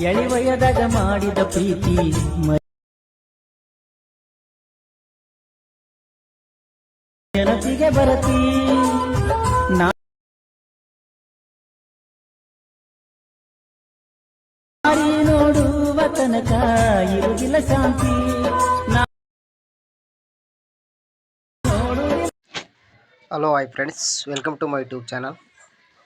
ಎಳಿವಯದಾಗ ಮಾಡಿದ ಪ್ರೀತಿ ನೆನಪಿಗೆ ಬರತಿ ನಾರಿ ನೋಡುವ ತನಕ ಇರುವುದಿಲ್ಲ ಶಾಂತಿ. Hello hi friends, welcome to my YouTube channel.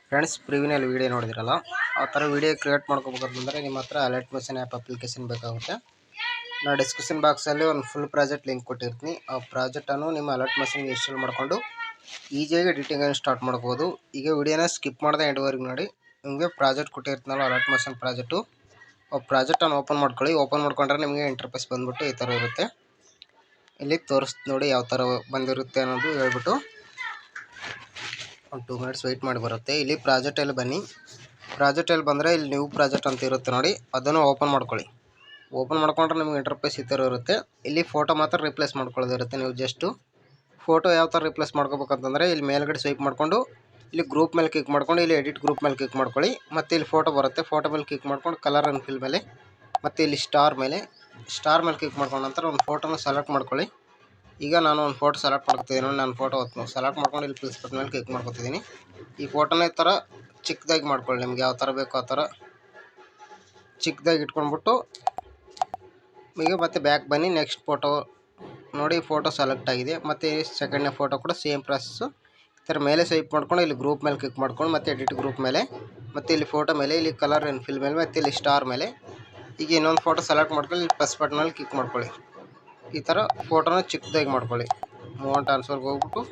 Friends, ಪ್ರಿವಿನಲ್ಲಿ ವೀಡಿಯೋ ನೋಡಿದಿರಲ್ಲ, ಆ ಥರ ವೀಡಿಯೋ ಕ್ರಿಯೇಟ್ ಮಾಡ್ಕೋಬೇಕಂತಂದರೆ ನಿಮ್ಮ ಹತ್ರ ಅಲರ್ಟ್ ಮೋಷನ್ ಆ್ಯಪ್ ಅಪ್ಲಿಕೇಶನ್ ಬೇಕಾಗುತ್ತೆ. ನಾನು ಡಿಸ್ಕ್ರಿಪ್ಷನ್ ಬಾಕ್ಸಲ್ಲಿ ಒಂದು ಫುಲ್ ಪ್ರಾಜೆಕ್ಟ್ ಲಿಂಕ್ ಕೊಟ್ಟಿರ್ತೀನಿ. ಆ ಪ್ರಾಜೆಕ್ಟನ್ನು ನಿಮ್ಮ ಅಲರ್ಟ್ ಮೋಷನ್ಗೆ ಇನ್ಸ್ಟಾಲ್ ಮಾಡಿಕೊಂಡು ಈಸಿಯಾಗಿ ಎಡಿಟಿಂಗನ್ನು ಸ್ಟಾರ್ಟ್ ಮಾಡ್ಬೋದು. ಈಗ ವೀಡಿಯೋನ ಸ್ಕಿಪ್ ಮಾಡಿದೆ ಎಂಡ್ವರೆಗೆ ನೋಡಿ. ನಿಮಗೆ ಪ್ರಾಜೆಕ್ಟ್ ಕೊಟ್ಟಿರ್ತೀನಲ್ಲ, ಅಲರ್ಟ್ ಮೋಷನ್ ಪ್ರಾಜೆಕ್ಟು, ಆ ಪ್ರಾಜೆಕ್ಟನ್ನು ಓಪನ್ ಮಾಡ್ಕೊಳ್ಳಿ. ಓಪನ್ ಮಾಡ್ಕೊಂಡ್ರೆ ನಿಮಗೆ ಇಂಟರ್ಫೇಸ್ ಬಂದುಬಿಟ್ಟು ಈ ಥರ ಇರುತ್ತೆ. ಇಲ್ಲಿ ತೋರಿಸ್ತು ನೋಡಿ ಯಾವ ಥರ ಬಂದಿರುತ್ತೆ ಅನ್ನೋದು ಹೇಳ್ಬಿಟ್ಟು. ಒಂದು 2 ಮಿನಿಟ್ಸ್ ವೆಯ್ಟ್ ಮಾಡಿ ಬರುತ್ತೆ. ಇಲ್ಲಿ ಪ್ರಾಜೆಕ್ಟಲ್ಲಿ ಬನ್ನಿ. ಪ್ರಾಜೆಕ್ಟಲ್ಲಿ ಬಂದರೆ ಇಲ್ಲಿ ನ್ಯೂ ಪ್ರಾಜೆಕ್ಟ್ ಅಂತ ಇರುತ್ತೆ ನೋಡಿ, ಅದನ್ನು ಓಪನ್ ಮಾಡ್ಕೊಳ್ಳಿ. ಓಪನ್ ಮಾಡ್ಕೊಂಡ್ರೆ ನಿಮಗೆ ಇಂಟರ್ಫೇಸ್ ಈ ಥರ ಇರುತ್ತೆ. ಇಲ್ಲಿ ಫೋಟೋ ಮಾತ್ರ ರಿಪ್ಲೇಸ್ ಮಾಡ್ಕೊಳ್ಳೋದಿರುತ್ತೆ. ನೀವು ಜಸ್ಟು ಫೋಟೋ ಯಾವ ಥರ ರಿಪ್ಲೇಸ್ ಮಾಡ್ಕೋಬೇಕಂತಂದರೆ ಇಲ್ಲಿ ಮೇಲ್ಗಡೆ ಸ್ವೈಪ್ ಮಾಡಿಕೊಂಡು ಇಲ್ಲಿ ಗ್ರೂಪ್ ಮೇಲೆ ಕ್ಲಿಕ್ ಮಾಡ್ಕೊಂಡು ಇಲ್ಲಿ ಎಡಿಟ್ ಗ್ರೂಪ್ ಮೇಲೆ ಕ್ಲಿಕ್ ಮಾಡ್ಕೊಳ್ಳಿ. ಮತ್ತು ಇಲ್ಲಿ ಫೋಟೋ ಬರುತ್ತೆ, ಫೋಟೋ ಮೇಲೆ ಕ್ಲಿಕ್ ಮಾಡ್ಕೊಂಡು ಕಲರ್ ಆ್ಯಂಡ್ ಫಿಲ್ ಮೇಲೆ, ಮತ್ತು ಇಲ್ಲಿ ಸ್ಟಾರ್ ಮೇಲೆ ಕ್ಲಿಕ್ ಮಾಡ್ಕೊಂಡ ನಂತರ ಒಂದು ಫೋಟೋನ ಸೆಲೆಕ್ಟ್ ಮಾಡ್ಕೊಳ್ಳಿ. ಈಗ ನಾನು ಒಂದು ಫೋಟೋ ಸೆಲೆಕ್ಟ್ ಮಾಡ್ಕೊತಿದ್ದೀನಿ. ನಾನು ಫೋಟೋ ಸೆಲೆಕ್ಟ್ ಮಾಡ್ಕೊಂಡು ಇಲ್ಲಿ ಪ್ಲಸ್ ಬಟನ್ ಮೇಲೆ ಕ್ಲಿಕ್ ಮಾಡ್ಕೊತಿದ್ದೀನಿ. ಈ ಫೋಟೋನ ಈ ಥರ ಚಿಕ್ಕದಾಗಿ ಮಾಡ್ಕೊಳ್ಳಿ. ನಿಮ್ಗೆ ಯಾವ ಥರ ಬೇಕೋ ಆ ಥರ ಚಿಕ್ಕದಾಗಿ ಇಟ್ಕೊಂಡ್ಬಿಟ್ಟು ಈಗ ಮತ್ತೆ ಬ್ಯಾಕ್ ಬನ್ನಿ. ನೆಕ್ಸ್ಟ್ ಫೋಟೋ ನೋಡಿ, ಫೋಟೋ ಸೆಲೆಕ್ಟ್ ಆಗಿದೆ. ಮತ್ತು ಸೆಕೆಂಡ್ನೇ ಫೋಟೋ ಕೂಡ ಸೇಮ್ ಪ್ರಾಸೆಸ್ಸು. ಈ ಥರ ಮೇಲೆ ಸ್ವೈಪ್ ಮಾಡ್ಕೊಂಡು ಇಲ್ಲಿ ಗ್ರೂಪ್ ಮೇಲೆ ಕ್ಲಿಕ್ ಮಾಡ್ಕೊಂಡು ಮತ್ತೆ ಎಡಿಟ್ ಗ್ರೂಪ್ ಮೇಲೆ, ಮತ್ತು ಇಲ್ಲಿ ಫೋಟೋ ಮೇಲೆ, ಇಲ್ಲಿ ಕಲರ್ ಆ್ಯಂಡ್ ಫಿಲ್ ಮೇಲೆ, ಮತ್ತು ಇಲ್ಲಿ ಸ್ಟಾರ್ ಮೇಲೆ. ಈಗ ಇನ್ನೊಂದು ಫೋಟೋ ಸೆಲೆಕ್ಟ್ ಮಾಡ್ಕೊಂಡು ಇಲ್ಲಿ ಪ್ಲಸ್ ಬಟನಲ್ಲಿ ಕ್ಲಿಕ್ ಮಾಡ್ಕೊಳ್ಳಿ. ಈ ಥರ ಫೋಟೋನ ಚಿಕ್ಕದಾಗಿ ಮಾಡ್ಕೊಳ್ಳಿ. ಮೂವ್ ಆನ್ ಟ್ರಾನ್ಸ್ಫರ್ಗೆ ಹೋಗ್ಬಿಟ್ಟು